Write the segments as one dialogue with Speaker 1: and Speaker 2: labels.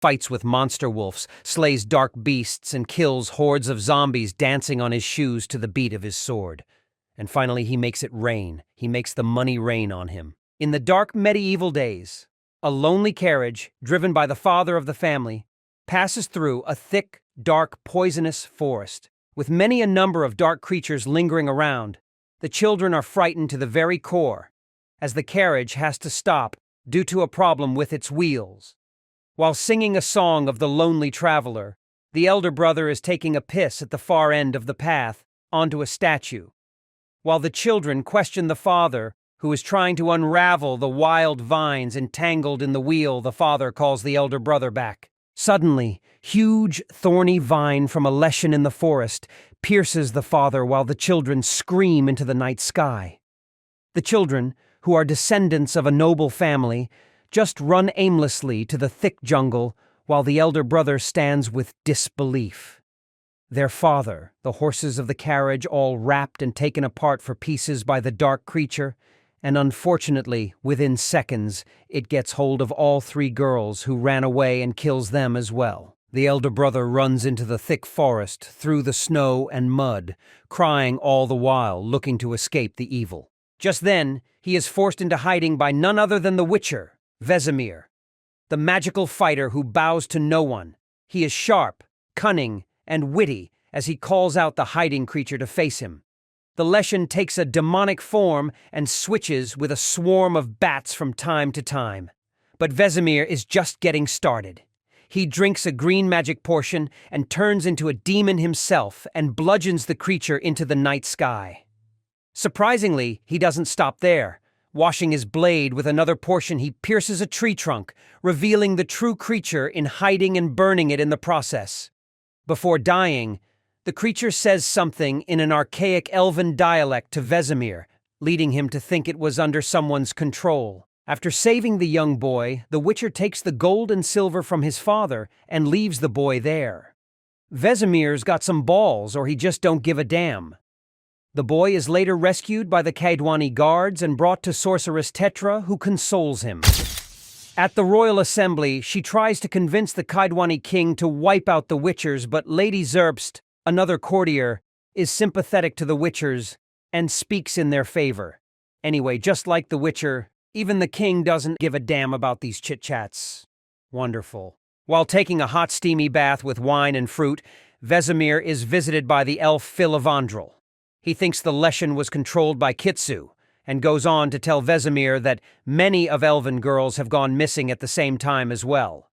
Speaker 1: fights with monster wolves, slays dark beasts, and kills hordes of zombies dancing on his shoes to the beat of his sword. And finally, he makes it rain. He makes the money rain on him. In the dark medieval days, a lonely carriage, driven by the father of the family, passes through a thick, dark, poisonous forest. With many a number of dark creatures lingering around, the children are frightened to the very core, as the carriage has to stop due to a problem with its wheels. While singing a song of the lonely traveler, the elder brother is taking a piss at the far end of the path onto a statue. While the children question the father, who is trying to unravel the wild vines entangled in the wheel, the father calls the elder brother back. Suddenly, huge, thorny vine from a Leshen in the forest pierces the father while the children scream into the night sky. The children, who are descendants of a noble family, just run aimlessly to the thick jungle while the elder brother stands with disbelief. Their father, the horses of the carriage all wrapped and taken apart for pieces by the dark creature, and unfortunately, within seconds, it gets hold of all three girls who ran away and kills them as well. The elder brother runs into the thick forest, through the snow and mud, crying all the while, looking to escape the evil. Just then, he is forced into hiding by none other than the Witcher, Vesemir, the magical fighter who bows to no one. He is sharp, cunning, and witty as he calls out the hiding creature to face him. The Leshen takes a demonic form and switches with a swarm of bats from time to time. But Vesemir is just getting started. He drinks a green magic potion and turns into a demon himself and bludgeons the creature into the night sky. Surprisingly, he doesn't stop there. Washing his blade with another portion, he pierces a tree trunk, revealing the true creature in hiding and burning it in the process. Before dying, the creature says something in an archaic elven dialect to Vesemir, leading him to think it was under someone's control. After saving the young boy, the Witcher takes the gold and silver from his father and leaves the boy there. Vesemir's got some balls, or he just don't give a damn. The boy is later rescued by the Kaedwani guards and brought to sorceress Tetra, who consoles him. At the royal assembly, she tries to convince the Kaedwani king to wipe out the Witchers, but Lady Zerbst, another courtier, is sympathetic to the Witchers and speaks in their favor. Anyway, just like the Witcher, even the king doesn't give a damn about these chit-chats. Wonderful. While taking a hot steamy bath with wine and fruit, Vesemir is visited by the elf Filavandrel. He thinks the Leshen was controlled by Kitsu, and goes on to tell Vesemir that many of elven girls have gone missing at the same time as well.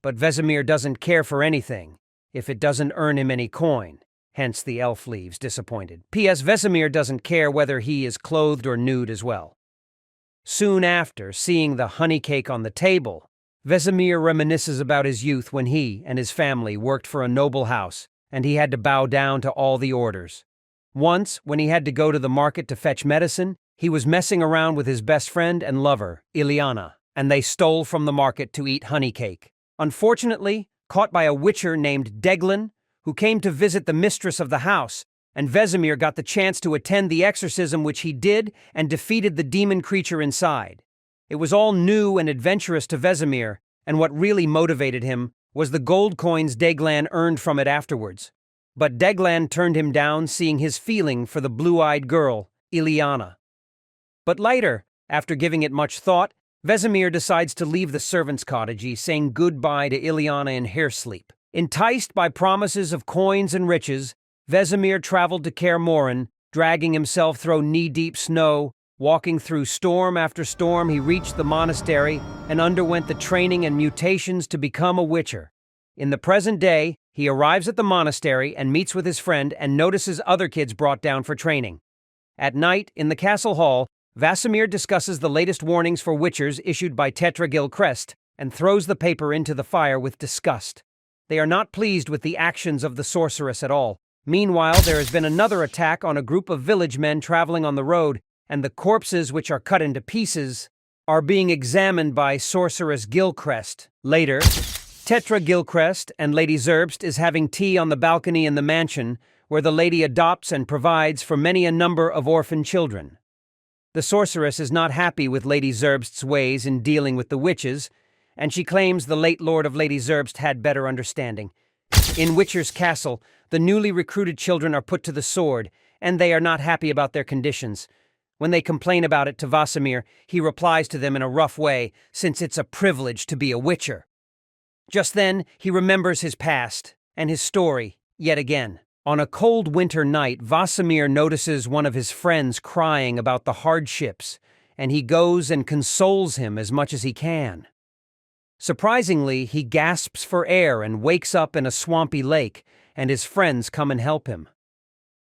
Speaker 1: But Vesemir doesn't care for anything if it doesn't earn him any coin, hence the elf leaves disappointed. P.S. Vesemir doesn't care whether he is clothed or nude as well. Soon after, seeing the honey cake on the table, Vesemir reminisces about his youth when he and his family worked for a noble house, and he had to bow down to all the orders. Once, when he had to go to the market to fetch medicine, he was messing around with his best friend and lover, Ilana, and they stole from the market to eat honey cake. Unfortunately, caught by a witcher named Deglin, who came to visit the mistress of the house, and Vesemir got the chance to attend the exorcism, which he did, and defeated the demon creature inside. It was all new and adventurous to Vesemir, and what really motivated him was the gold coins Deglan earned from it afterwards. But Deglan turned him down, seeing his feeling for the blue-eyed girl, Ilana. But later, after giving it much thought, Vesemir decides to leave the servants' cottage, saying goodbye to Ilana in hair sleep. Enticed by promises of coins and riches, Vesemir traveled to Kaer Morhen, dragging himself through knee-deep snow. Walking through storm after storm, he reached the monastery and underwent the training and mutations to become a witcher. In the present day, he arrives at the monastery and meets with his friend and notices other kids brought down for training. At night, in the castle hall, Vesemir discusses the latest warnings for witchers issued by Tetra Gilcrest and throws the paper into the fire with disgust. They are not pleased with the actions of the sorceress at all. Meanwhile, there has been another attack on a group of village men traveling on the road, and the corpses, which are cut into pieces, are being examined by sorceress Gilcrest. Later, Tetra Gilcrest and Lady Zerbst is having tea on the balcony in the mansion, where the lady adopts and provides for many a number of orphan children. The sorceress is not happy with Lady Zerbst's ways in dealing with the witches, and she claims the late Lord of Lady Zerbst had better understanding. In Witcher's castle, the newly recruited children are put to the sword, and they are not happy about their conditions. When they complain about it to Vesemir, he replies to them in a rough way, since it's a privilege to be a Witcher. Just then, he remembers his past and his story yet again. On a cold winter night, Vesemir notices one of his friends crying about the hardships, and he goes and consoles him as much as he can. Surprisingly, he gasps for air and wakes up in a swampy lake, and his friends come and help him.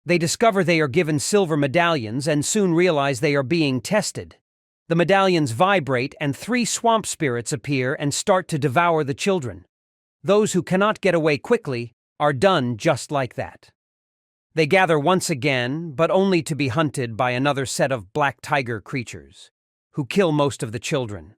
Speaker 1: They discover they are given silver medallions and soon realize they are being tested. The medallions vibrate and 3 swamp spirits appear and start to devour the children. Those who cannot get away quickly are done just like that. They gather once again, but only to be hunted by another set of black tiger creatures, who kill most of the children.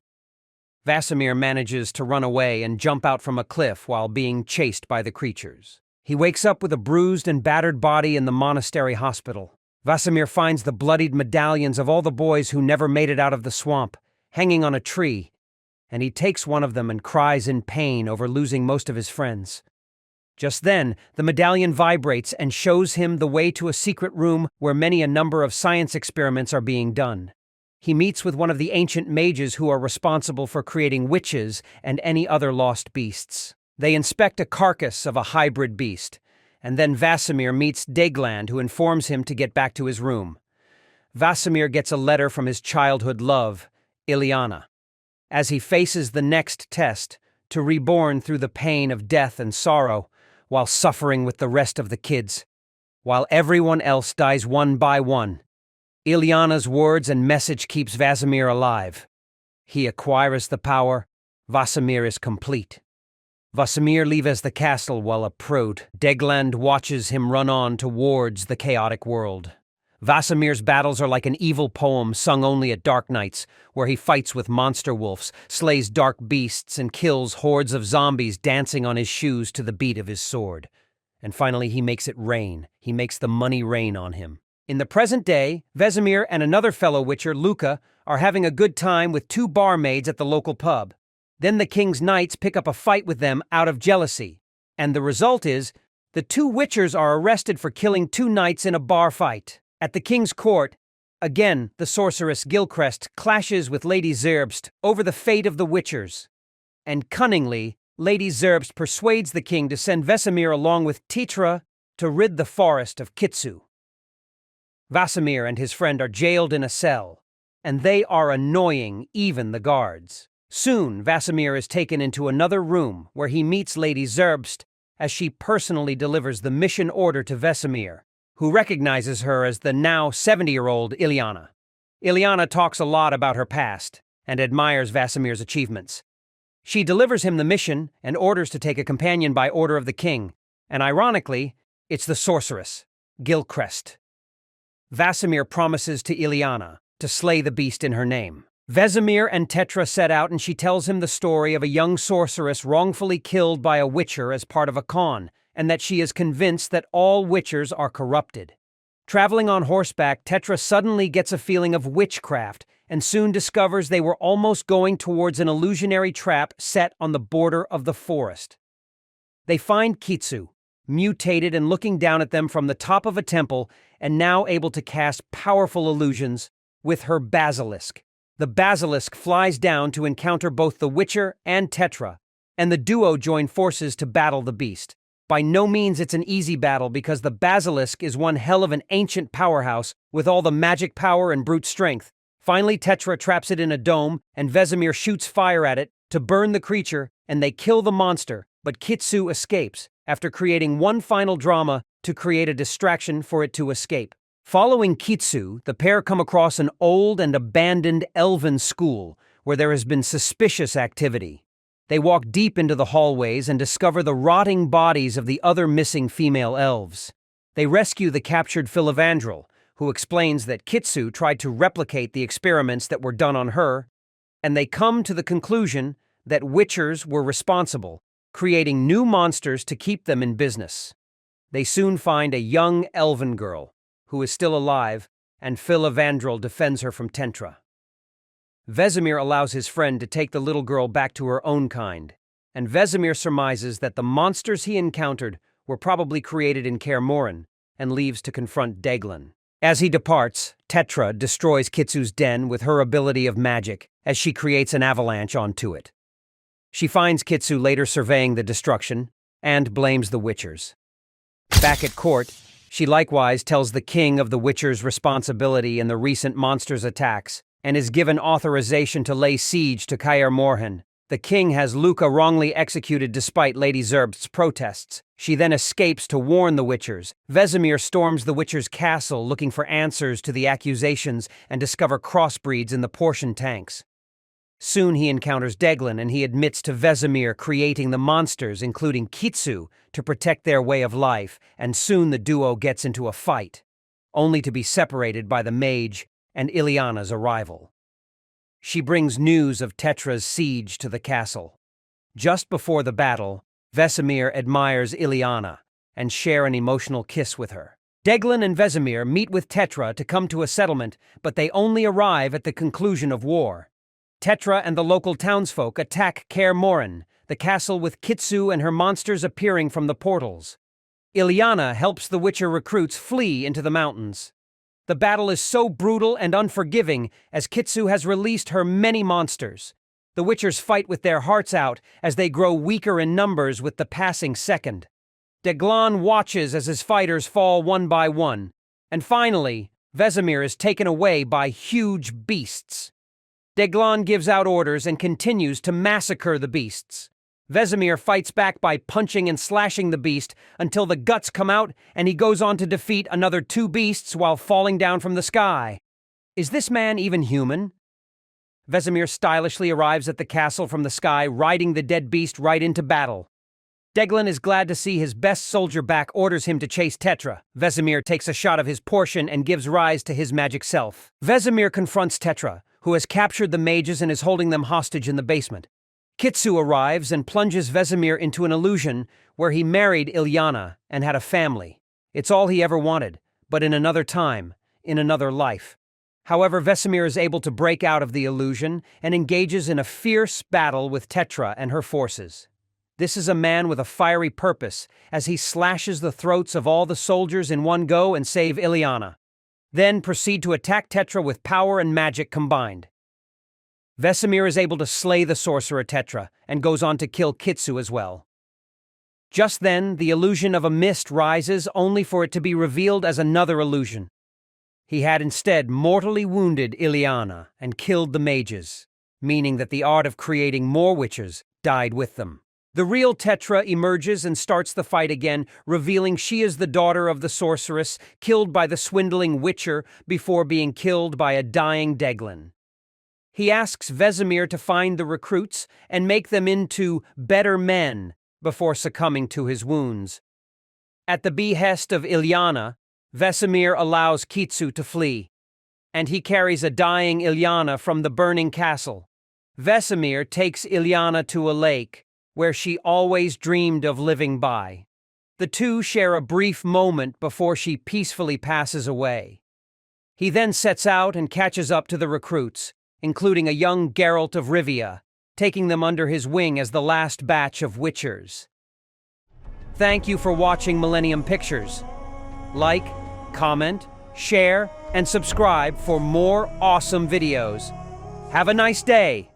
Speaker 1: Vesemir manages to run away and jump out from a cliff while being chased by the creatures. He wakes up with a bruised and battered body in the monastery hospital. Vesemir finds the bloodied medallions of all the boys who never made it out of the swamp, hanging on a tree, and he takes one of them and cries in pain over losing most of his friends. Just then, the medallion vibrates and shows him the way to a secret room where many a number of science experiments are being done. He meets with one of the ancient mages who are responsible for creating witches and any other lost beasts. They inspect a carcass of a hybrid beast, and then Vesemir meets Degland, who informs him to get back to his room. Vesemir gets a letter from his childhood love, Ilana. As he faces the next test, to reborn through the pain of death and sorrow, while suffering with the rest of the kids, while everyone else dies one by one. Ilana's words and message keeps Vesemir alive. He acquires the power. Vesemir is complete. Vesemir leaves the castle while a proud Degland watches him run on towards the chaotic world. Vesemir's battles are like an evil poem sung only at dark nights, where he fights with monster wolves, slays dark beasts, and kills hordes of zombies dancing on his shoes to the beat of his sword. And finally he makes it rain. He makes the money rain on him. In the present day, Vesemir and another fellow Witcher, Luca, are having a good time with 2 barmaids at the local pub. Then the king's knights pick up a fight with them out of jealousy, and the result is the 2 Witchers are arrested for killing 2 knights in a bar fight. At the king's court, again the sorceress Gilcrest clashes with Lady Zerbst over the fate of the Witchers, and cunningly, Lady Zerbst persuades the king to send Vesemir along with Tetra to rid the forest of Kitsu. Vesemir and his friend are jailed in a cell, and they are annoying even the guards. Soon, Vesemir is taken into another room where he meets Lady Zerbst as she personally delivers the mission order to Vesemir, who recognizes her as the now 70-year-old Ilana. Ilana talks a lot about her past and admires Vesemir's achievements. She delivers him the mission and orders to take a companion by order of the king, and ironically, it's the sorceress, Gilcrest. Vesemir promises to Ilana to slay the beast in her name. Vesemir and Tetra set out, and she tells him the story of a young sorceress wrongfully killed by a Witcher as part of a con, and that she is convinced that all Witchers are corrupted. Traveling on horseback, Tetra suddenly gets a feeling of witchcraft and soon discovers they were almost going towards an illusionary trap set on the border of the forest. They find Kitsu, mutated and looking down at them from the top of a temple and now able to cast powerful illusions with her basilisk. The basilisk flies down to encounter both the Witcher and Tetra, and the duo join forces to battle the beast. By no means it's an easy battle because the basilisk is one hell of an ancient powerhouse with all the magic power and brute strength. Finally, Tetra traps it in a dome, and Vesemir shoots fire at it to burn the creature, and they kill the monster, but Kitsu escapes, after creating one final drama to create a distraction for it to escape. Following Kitsu, the pair come across an old and abandoned elven school where there has been suspicious activity. They walk deep into the hallways and discover the rotting bodies of the other missing female elves. They rescue the captured Filavandrel, who explains that Kitsu tried to replicate the experiments that were done on her, and they come to the conclusion that Witchers were responsible, creating new monsters to keep them in business. They soon find a young elven girl, who is still alive, and Filavandrel defends her from Tetra. Vesemir allows his friend to take the little girl back to her own kind, and Vesemir surmises that the monsters he encountered were probably created in Kaer Morhen and leaves to confront Deglan. As he departs, Tetra destroys Kitsu's den with her ability of magic as she creates an avalanche onto it. She finds Kitsu later surveying the destruction and blames the Witchers. Back at court, she likewise tells the king of the Witchers' responsibility in the recent monsters' attacks and is given authorization to lay siege to Kaer Morhen. The king has Luca wrongly executed despite Lady Zerbst's protests. She then escapes to warn the Witchers. Vesemir storms the Witchers' castle looking for answers to the accusations and discover crossbreeds in the portion tanks. Soon he encounters Deglan and he admits to Vesemir creating the monsters, including Kitsu, to protect their way of life, and soon the duo gets into a fight, only to be separated by the mage and Ilana's arrival. She brings news of Tetra's siege to the castle. Just before the battle, Vesemir admires Ilana and share an emotional kiss with her. Deglan and Vesemir meet with Tetra to come to a settlement, but they only arrive at the conclusion of war. Tetra and the local townsfolk attack Kaer Morhen, the castle with Kitsu and her monsters appearing from the portals. Ilana helps the Witcher recruits flee into the mountains. The battle is so brutal and unforgiving as Kitsu has released her many monsters. The Witchers fight with their hearts out as they grow weaker in numbers with the passing second. Deglan watches as his fighters fall one by one. And finally, Vesemir is taken away by huge beasts. Deglan gives out orders and continues to massacre the beasts. Vesemir fights back by punching and slashing the beast until the guts come out and he goes on to defeat another 2 beasts while falling down from the sky. Is this man even human? Vesemir stylishly arrives at the castle from the sky, riding the dead beast right into battle. Deglan is glad to see his best soldier back, orders him to chase Tetra. Vesemir takes a shot of his portion and gives rise to his magic self. Vesemir confronts Tetra, who has captured the mages and is holding them hostage in the basement. Kitsu arrives and plunges Vesemir into an illusion where he married Ilana and had a family. It's all he ever wanted, but in another time, in another life. However, Vesemir is able to break out of the illusion and engages in a fierce battle with Tetra and her forces. This is a man with a fiery purpose as he slashes the throats of all the soldiers in one go and save Ilana. Then proceed to attack Tetra with power and magic combined. Vesemir is able to slay the sorcerer Tetra and goes on to kill Kitsu as well. Just then, the illusion of a mist rises only for it to be revealed as another illusion. He had instead mortally wounded Ilana and killed the mages, meaning that the art of creating more witches died with them. The real Tetra emerges and starts the fight again, revealing she is the daughter of the sorceress, killed by the swindling Witcher before being killed by a dying Deglan. He asks Vesemir to find the recruits and make them into better men before succumbing to his wounds. At the behest of Ilana, Vesemir allows Kitsu to flee, and he carries a dying Ilana from the burning castle. Vesemir takes Ilana to a lake, where she always dreamed of living by. The two share a brief moment before she peacefully passes away. He then sets out and catches up to the recruits, including a young Geralt of Rivia, taking them under his wing as the last batch of Witchers. Thank you for watching Millennium Pictures. Like, comment, share, and subscribe for more awesome videos. Have a nice day!